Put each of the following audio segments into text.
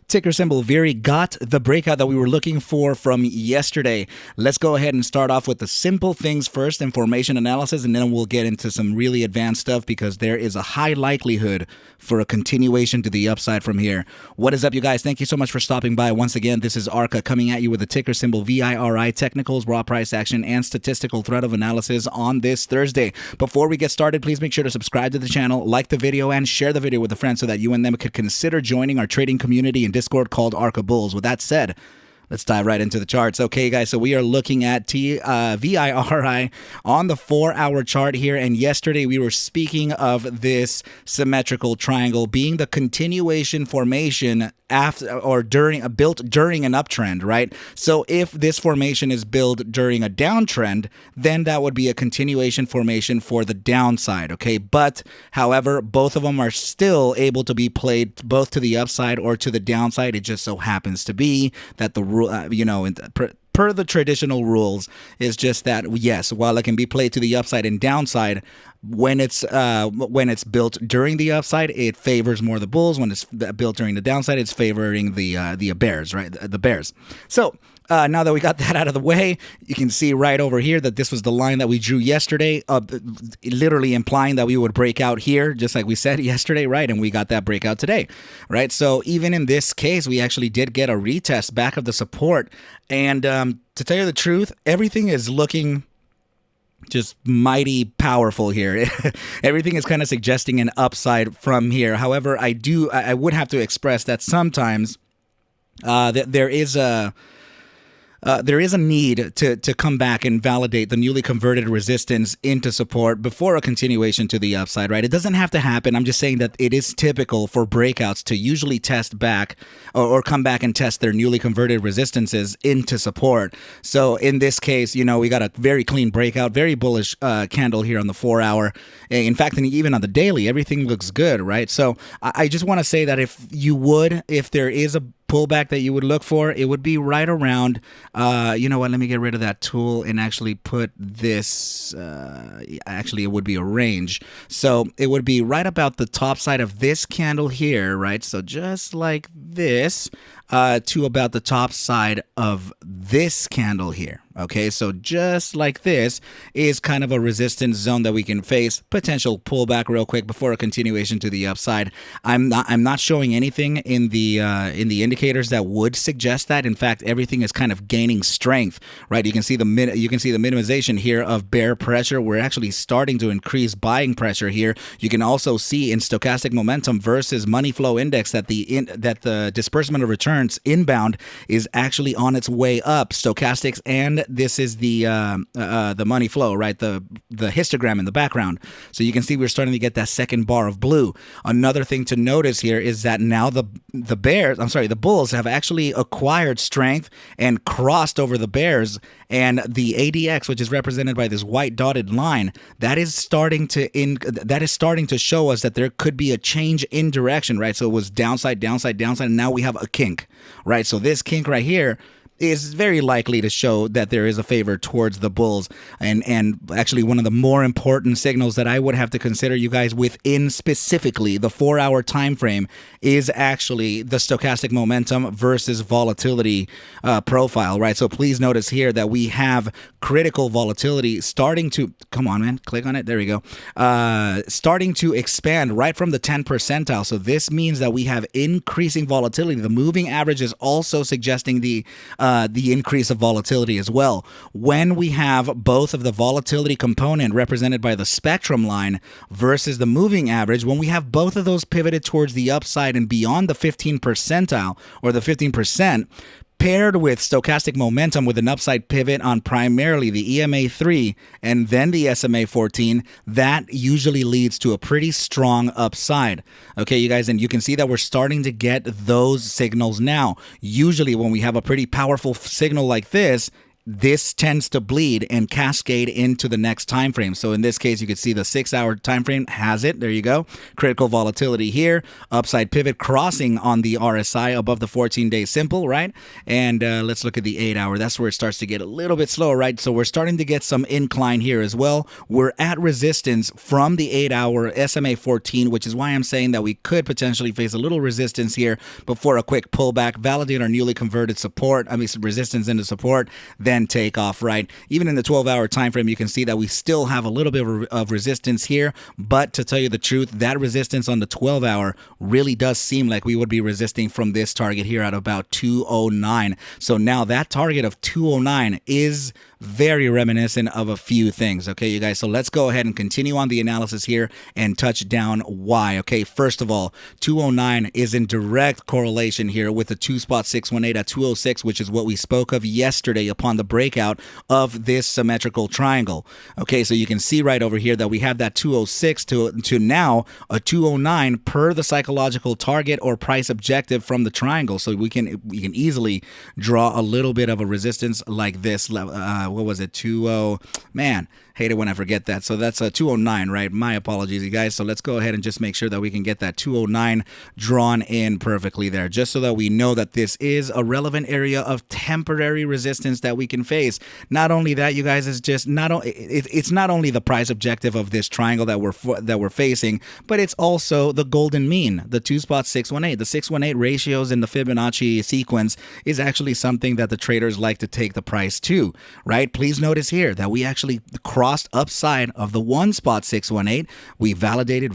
Ticker symbol VIRI got the breakout that we were looking for from yesterday. Let's go ahead and start off with the simple things first, information analysis, and then we'll get into some really advanced stuff because there is a high likelihood for a continuation to the upside from here. What is up, you guys? Thank you so much for stopping by. Once again, this is ARCa coming at you with the ticker symbol VIRI, technicals, raw price action, and statistical threat of analysis on this Thursday. Before we get started, please make sure to subscribe to the channel, like the video, and share the video with a friend so that you and them could consider joining our trading community in Discord called ARCa Bulls. With that said, let's dive right into the charts. Okay, guys, so we are looking at VIRI on the 4-hour chart here, and yesterday we were speaking of this symmetrical triangle being the continuation formation after or during built during an uptrend, right? So if this formation is built during a downtrend, then that would be a continuation formation for the downside, okay? But however, both of them are still able to be played both to the upside or to the downside. It just so happens to be that the rule, per the traditional rules, is just that yes, while it can be played to the upside and downside, when it's built during the upside, it favors more the bulls. When it's built during the downside, it's favoring the bears, right? The bears. So now that we got that out of the way, you can see right over here that this was the line that we drew yesterday, literally implying that we would break out here, just like we said yesterday, right? And we got that breakout today, right? So even in this case, we actually did get a retest back of the support. And to tell you the truth, everything is looking just mighty powerful here. Everything is kind of suggesting an upside from here. However, I would have to express that sometimes there is a need to come back and validate the newly converted resistance into support before a continuation to the upside, right? It doesn't have to happen. I'm just saying that it is typical for breakouts to usually test back or come back and test their newly converted resistances into support. So in this case, we got a very clean breakout, very bullish candle here on the 4-hour. In fact, and even on the daily, everything looks good, right? So I just want to say that if there is a pullback that you would look for, it would be right around, you know what, let me get rid of that tool and actually put this, actually it would be a range. So it would be right about the top side of this candle here, right? So just like this, to about the top side of this candle here. Okay, so just like this is kind of a resistance zone that we can face. Potential pullback real quick before a continuation to the upside. I'm not showing anything in the indicators that would suggest that. In fact, everything is kind of gaining strength, right? You can see the minimization here of bear pressure. We're actually starting to increase buying pressure here. You can also see in stochastic momentum versus money flow index that the disbursement of returns inbound is actually on its way up. Stochastics, and this is the money flow, right? The histogram in the background. So you can see we're starting to get that second bar of blue. Another thing to notice here is that now the bulls have actually acquired strength and crossed over the bears, and the ADX, which is represented by this white dotted line, that is starting to show us that there could be a change in direction, right? So it was downside, downside, downside, and now we have a kink, right? So this kink right here is very likely to show that there is a favor towards the bulls. And actually one of the more important signals that I would have to consider, you guys, within specifically the 4-hour time frame is actually the stochastic momentum versus volatility profile, right? So please notice here that we have critical volatility starting to, come on, man, click on it. There we go. Starting to expand right from the 10th percentile. So this means that we have increasing volatility. The moving average is also suggesting the increase of volatility as well. When we have both of the volatility component represented by the spectrum line versus the moving average, when we have both of those pivoted towards the upside and beyond the 15th percentile or the 15%, paired with stochastic momentum with an upside pivot on primarily the EMA 3 and then the SMA 14, that usually leads to a pretty strong upside. Okay, you guys, and you can see that we're starting to get those signals now. Usually when we have a pretty powerful signal like this, this tends to bleed and cascade into the next time frame. So in this case, you can see the 6-hour time frame has it. There you go. Critical volatility here. Upside pivot crossing on the RSI above the 14-day simple, right? And let's look at the 8-hour. That's where it starts to get a little bit slower, right? So we're starting to get some incline here as well. We're at resistance from the 8-hour SMA 14, which is why I'm saying that we could potentially face a little resistance here before a quick pullback, validate our newly converted support, resistance into support, then take off, right? Even in the 12-hour time frame, you can see that we still have a little bit of resistance here, but to tell you the truth, that resistance on the 12-hour really does seem like we would be resisting from this target here at about 209. So now that target of 209 is very reminiscent of a few things, okay, you guys? So let's go ahead and continue on the analysis here and touch down why, okay? First of all, 209 is in direct correlation here with the 618 at 206, which is what we spoke of yesterday upon the breakout of this symmetrical triangle, okay? So you can see right over here that we have that 206 to now a 209 per the psychological target or price objective from the triangle. So we can easily draw a little bit of a resistance like this. What was it? 20, man, hate it when I forget that. So that's a 209, right? My apologies, you guys. So let's go ahead and just make sure that we can get that 209 drawn in perfectly there, just so that we know that this is a relevant area of temporary resistance that we can face. Not only that, you guys, it's just it's not only the price objective of this triangle that we're facing, but it's also the golden mean, the 618. The 618 ratios in the Fibonacci sequence is actually something that the traders like to take the price to, right? Please notice here that we actually crossed upside of the 618. We validated,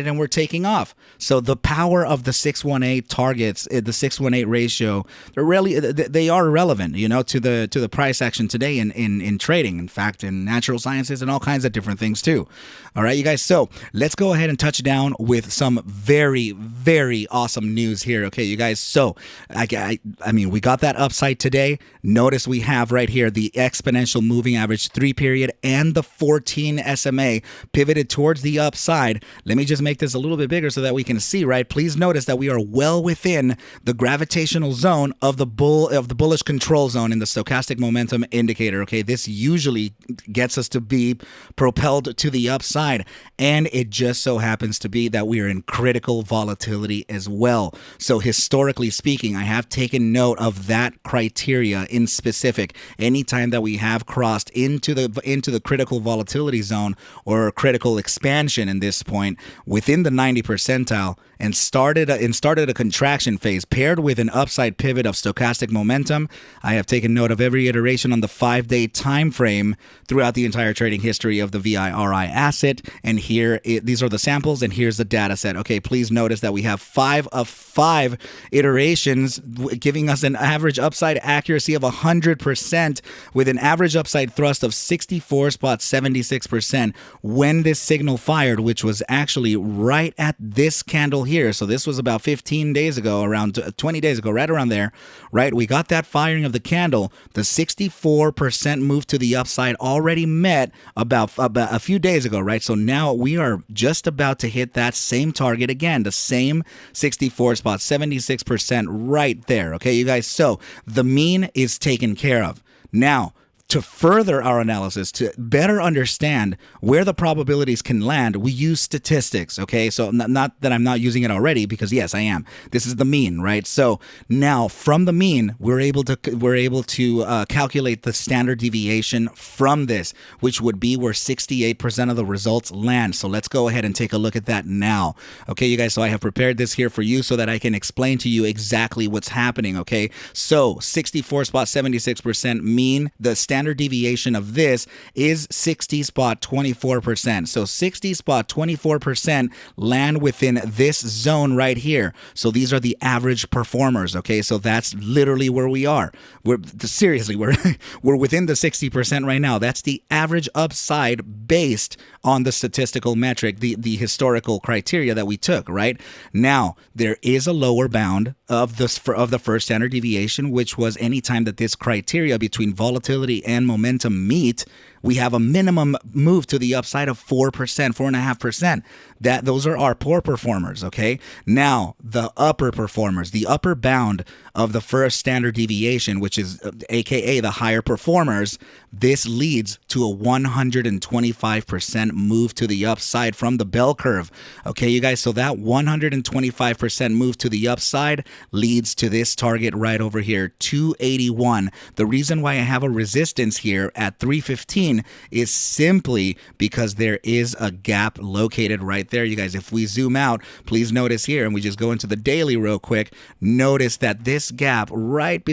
and we're taking off. So the power of the 618 targets, the 618 ratio, they are relevant, you know, to the price action today in trading. In fact, in natural sciences and all kinds of different things too. All right, you guys. So let's go ahead and touch down with some very, very awesome news here. Okay, you guys. So I mean, we got that upside today. Notice we have right here the exponential moving average 3-period and the 14 SMA pivoted towards the upside. Let me just make this a little bit bigger so that we can see, right? Please notice that we are well within the gravitational zone of the bullish control zone in the stochastic momentum indicator. Okay, this usually gets us to be propelled to the upside, and it just so happens to be that we are in critical volatility as well. So historically speaking, I have taken note of that criteria in specific. Anytime that we have crossed into the critical volatility zone or critical expansion in this point within the 90 percentile and started a contraction phase paired with an upside pivot of stochastic momentum, I have taken note of every iteration on the 5-day time frame throughout the entire trading history of the VIRI asset. And here, these are the samples, and here's the data set. Okay, please notice that we have 5 of 5 iterations, giving us an average upside accuracy of 100% with an average upside thrust of 64.76% when this signal fired, which was actually right at this candle here. So this was about 15 days ago, around 20 days ago, right around there, right? We got that firing of the candle. The 64% move to the upside already met about a few days ago, right? So now we are just about to hit that same target again, the same 64.76% right there. Okay, you guys. So the mean is taken care of. Now, to further our analysis, to better understand where the probabilities can land, we use statistics, okay? So not that I'm not using it already, because yes, I am. This is the mean, right? So now from the mean, we're able to calculate the standard deviation from this, which would be where 68% of the results land. So let's go ahead and take a look at that now. Okay, you guys, so I have prepared this here for you so that I can explain to you exactly what's happening, okay? So 64.76% mean, the standard deviation of this is 60.24%. So 60.24% land within this zone right here. So these are the average performers. Okay, so that's literally where we are. We're within the 60% right now. That's the average upside based on the statistical metric, the historical criteria that we took. Right now, there is a lower bound of the first standard deviation, which was any time that this criteria between volatility and momentum meet, we have a minimum move to the upside of 4%, 4.5%. Those are our poor performers, okay? Now, the upper performers, the upper bound of the first standard deviation, which is AKA the higher performers, this leads to a 125% move to the upside from the bell curve. Okay, you guys, so that 125% move to the upside leads to this target right over here, 281. The reason why I have a resistance here at 315 is simply because there is a gap located right there. You guys, if we zoom out, please notice here, and we just go into the daily real quick, notice that this gap right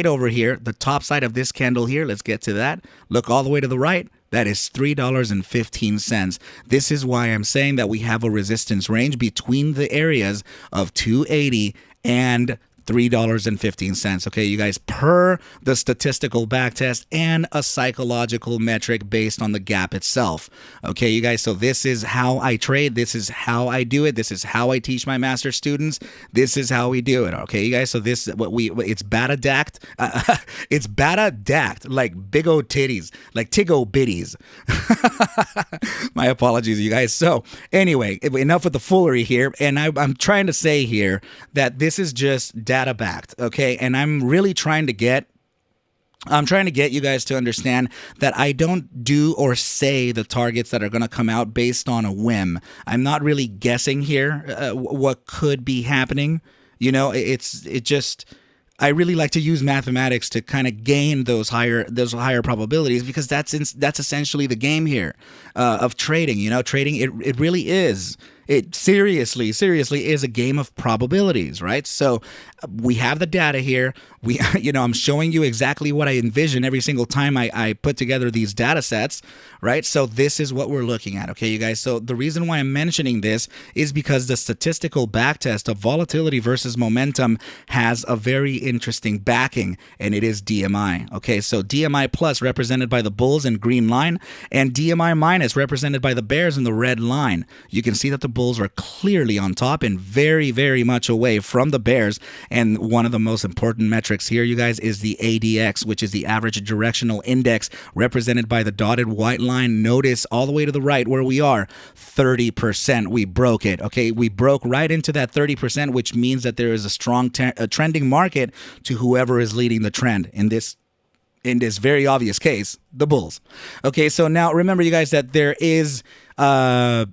over here, the top side of this candle here, let's get to that. Look all the way to the right. That is $3.15. This is why I'm saying that we have a resistance range between the areas of 280 and $3.15. Okay, you guys, per the statistical backtest and a psychological metric based on the gap itself. Okay, you guys, so this is how I trade. This is how I do it. This is how I teach my master students. This is how we do it. Okay, you guys, so this it's bata-dacked. It's bata-dacked, like big old titties, like tiggo bitties. My apologies, you guys. So anyway, enough with the foolery here. And I'm trying to say here that this is just data backed, okay? And I'm really trying to get you guys to understand that I don't do or say the targets that are going to come out based on a whim. I'm not really guessing here what could be happening. You know, I really like to use mathematics to kind of gain those higher probabilities, because that's essentially the game here of trading. You know, trading, it really is. It seriously is a game of probabilities, right? So we have the data here. I'm showing you exactly what I envision every single time I put together these data sets, right? So this is what we're looking at, okay, you guys? So the reason why I'm mentioning this is because the statistical backtest of volatility versus momentum has a very interesting backing, and it is DMI, okay? So DMI plus represented by the bulls in green line, and DMI minus represented by the bears in the red line. You can see that the bulls are clearly on top and very, very much away from the bears. And one of the most important metrics here, you guys, is the ADX, which is the average directional index, represented by the dotted white line. Notice all the way to the right where we are, 30%. We broke it, okay? We broke right into that 30%, which means that there is a strong trending market to whoever is leading the trend. In this very obvious case, the bulls. Okay, so now remember, you guys, that there is that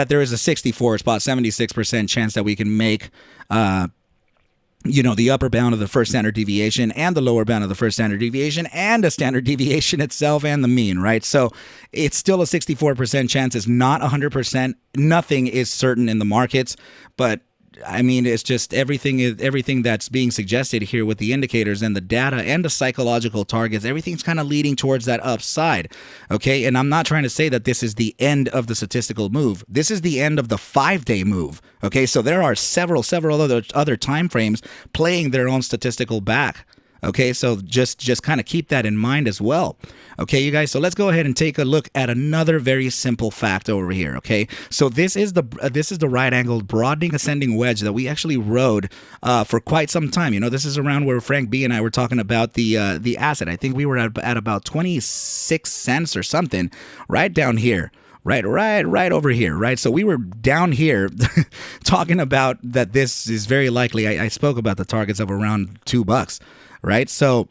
there is a 76% chance that we can make the upper bound of the first standard deviation and the lower bound of the first standard deviation and a standard deviation itself and the mean, right? So it's still a 64% chance. It's not 100%. Nothing is certain in the markets, but I mean, it's just everything that's being suggested here with the indicators and the data and the psychological targets, everything's kind of leading towards that upside, okay? And I'm not trying to say that this is the end of the statistical move. This is the end of the 5-day move, okay? So there are several other time frames playing their own statistical back. Okay, so just kind of keep that in mind as well. Okay, you guys, so let's go ahead and take a look at another very simple fact over here, okay? So this is the right-angled broadening ascending wedge that we actually rode for quite some time. You know, this is around where Frank B and I were talking about the asset. I think we were at about 26 cents or something right down here. Right over here, right? So we were down here talking about that this is very likely. I spoke about the targets of around $2, right? So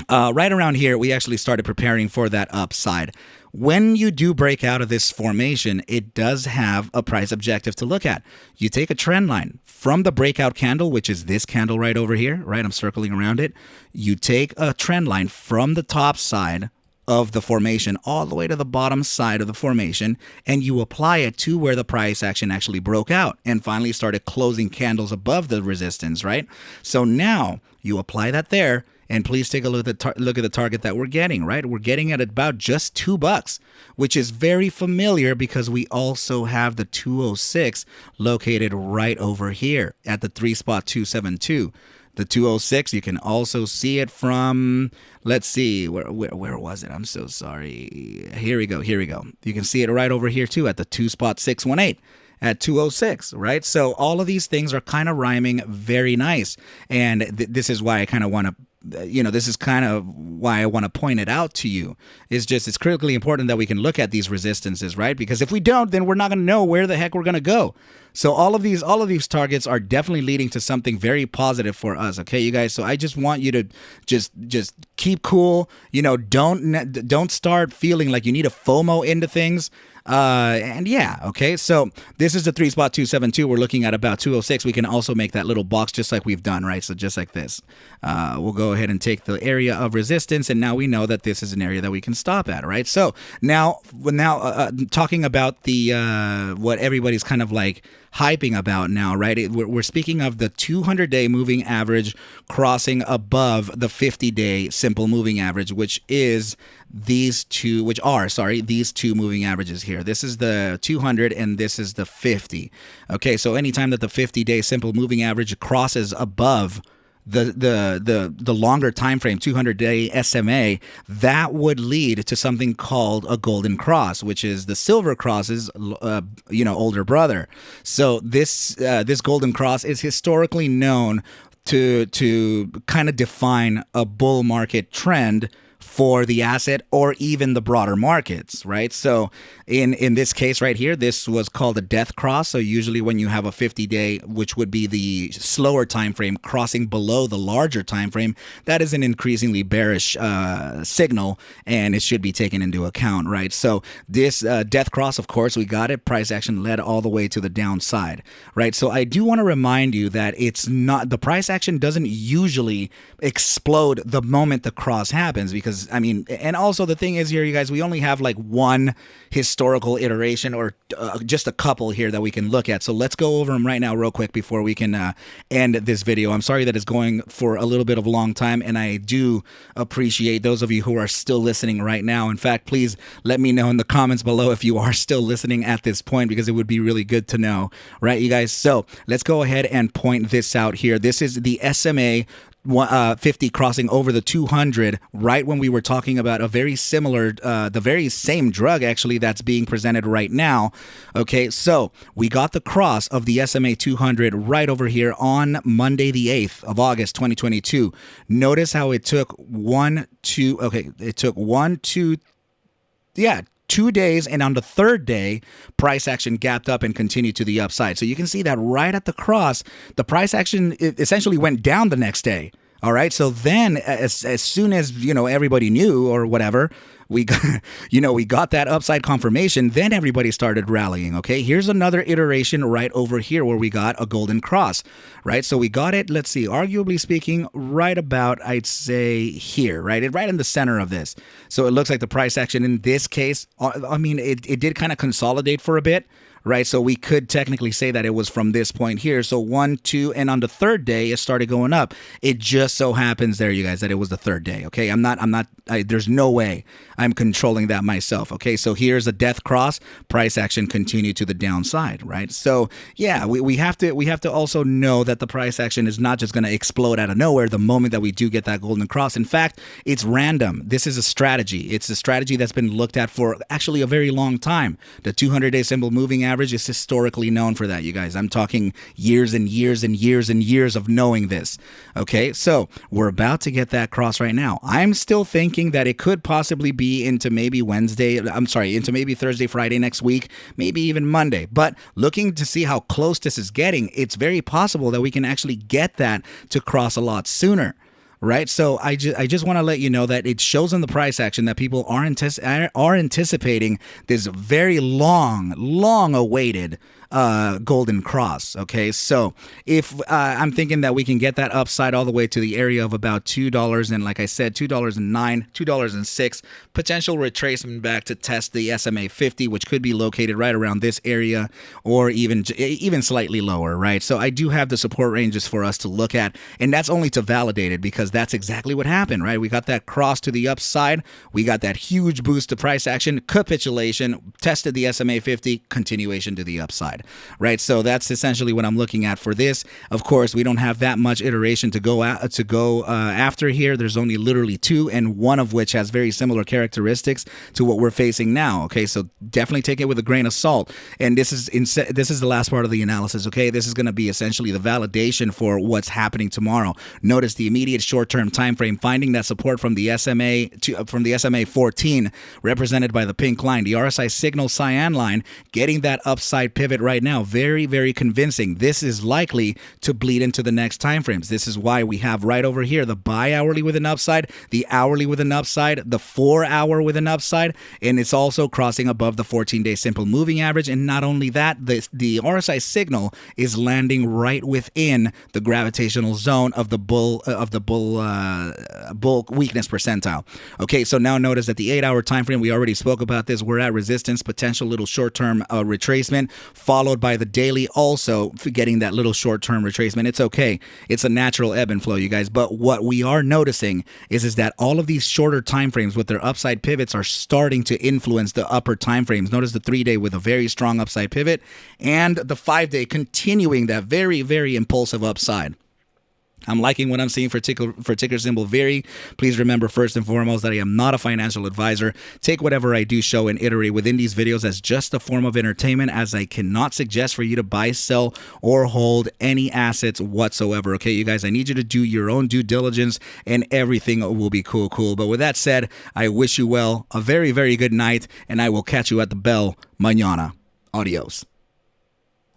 right around here, we actually started preparing for that upside. When you do break out of this formation, it does have a price objective to look at. You take a trend line from the breakout candle, which is this candle right over here, right? I'm circling around it. You take a trend line from the top side of the formation all the way to the bottom side of the formation, and you apply it to where the price action actually broke out and finally started closing candles above the resistance, right? So now you apply that there, and please take a look at the target that we're getting, right? We're getting at about just $2, which is very familiar because we also have the 206 located right over here at the 3.272. The 206, you can also see it from, let's see, where was it? I'm so sorry. Here we go. You can see it right over here too at the 2.618 at 206, right? So all of these things are kind of rhyming very nice. And this is why I kind of want to this is kind of why I want to point it out to you. It's critically important that we can look at these resistances, right? Because if we don't, then we're not going to know where the heck we're going to go. So all of these targets are definitely leading to something very positive for us, okay, you guys? So I just want you to just keep cool. Don't start feeling like you need a FOMO into things. And yeah, okay, so this is the 3 spot 272. We're looking at about 206. We can also make that little box just like we've done, right? So just like this, we'll go ahead and take the area of resistance, and now we know that this is an area that we can stop at, right? So now talking about the what everybody's kind of like hyping about now, right? We're speaking of the 200-day moving average crossing above the 50-day simple moving average, which are these two moving averages here. This is the 200 and this is the 50. Okay, so anytime that the 50-day simple moving average crosses above the longer time frame 200-day SMA, that would lead to something called a golden cross, which is the silver cross's older brother. So this golden cross is historically known to kind of define a bull market trend for the asset or even the broader markets, right? So in this case right here, this was called a death cross. So usually when you have a 50-day, which would be the slower time frame, crossing below the larger time frame, that is an increasingly bearish signal, and it should be taken into account, right? So this death cross, of course, we got it. Price action led all the way to the downside, right? So I do want to remind you that it's not, the price action doesn't usually explode the moment the cross happens, because and also the thing is here, you guys, we only have like one historical iteration or just a couple here that we can look at. So let's go over them right now real quick before we can end this video. I'm sorry that it's going for a little bit of a long time, and I do appreciate those of you who are still listening right now. In fact, please let me know in the comments below if you are still listening at this point, because it would be really good to know, right, you guys? So let's go ahead and point this out here. This is the SMA 50 crossing over the 200, right when we were talking about a very similar, the very same drug actually that's being presented right now. Okay, so we got the cross of the SMA 200 right over here on Monday the 8th of August 2022. Notice how it took 2 days, and on the third day, price action gapped up and continued to the upside. So you can see that right at the cross, the price action essentially went down the next day. All right. So then as soon as, everybody knew or whatever, we got that upside confirmation, then everybody started rallying. Okay, here's another iteration right over here where we got a golden cross, right? So we got it, let's see, arguably speaking, right about, I'd say here, right in the center of this. So it looks like the price action in this case, it did kind of consolidate for a bit, right? So we could technically say that it was from this point here. So 1, 2, and on the third day, it started going up. It just so happens there, you guys, that it was the third day. Okay, there's no way I'm controlling that myself. Okay, so here's a death cross. Price action continued to the downside, right? So yeah, we have to also know that the price action is not just going to explode out of nowhere the moment that we do get that golden cross. In fact, it's random. This is a strategy. It's a strategy that's been looked at for actually a very long time. The 200-day simple moving average is historically known for that, you guys. I'm talking years and years and years and years of knowing this. Okay, so we're about to get that cross right now. I'm still thinking that it could possibly be into maybe into maybe Thursday, Friday next week, maybe even Monday. But looking to see how close this is getting, it's very possible that we can actually get that to cross a lot sooner. Right, so I just want to let you know that it shows in the price action that people are anticipating this very long awaited golden cross. Okay, so if I'm thinking that we can get that upside all the way to the area of about $2, and like I said, $2.09, $2.06, potential retracement back to test the SMA 50, which could be located right around this area or even slightly lower, right? So I do have the support ranges for us to look at, and that's only to validate it, because that's exactly what happened, right? We got that cross to the upside, we got that huge boost to price action, capitulation, tested the SMA 50, continuation to the upside. right? So that's essentially what I'm looking at for this. Of course, we don't have that much iteration to go after here. There's only literally two, and one of which has very similar characteristics to what we're facing now. Okay, so definitely take it with a grain of salt. And this is the last part of the analysis. Okay, this is going to be essentially the validation for what's happening tomorrow. Notice the immediate short-term time frame, finding that support from the SMA 14, represented by the pink line, the RSI signal cyan line, getting that upside pivot right now. Very, very convincing. This is likely to bleed into the next time frames. This is why we have right over here the bi-hourly with an upside, the hourly with an upside, the 4-hour with an upside, and it's also crossing above the 14-day simple moving average. And not only that, the RSI signal is landing right within the gravitational zone of the bull weakness percentile. Okay, so now notice that the 8-hour time frame, we already spoke about this. We're at resistance, potential little short-term retracement, followed by the daily also getting that little short-term retracement. It's okay. It's a natural ebb and flow, you guys. But what we are noticing is that all of these shorter time frames with their upside pivots are starting to influence the upper time frames. Notice the 3-day with a very strong upside pivot, and the 5-day continuing that very, very impulsive upside. I'm liking what I'm seeing for ticker symbol VIRI. Please remember, first and foremost, that I am not a financial advisor. Take whatever I do show and iterate within these videos as just a form of entertainment, as I cannot suggest for you to buy, sell, or hold any assets whatsoever. Okay, you guys, I need you to do your own due diligence and everything will be cool. But with that said, I wish you well, a very, very good night, and I will catch you at the bell mañana. Adios.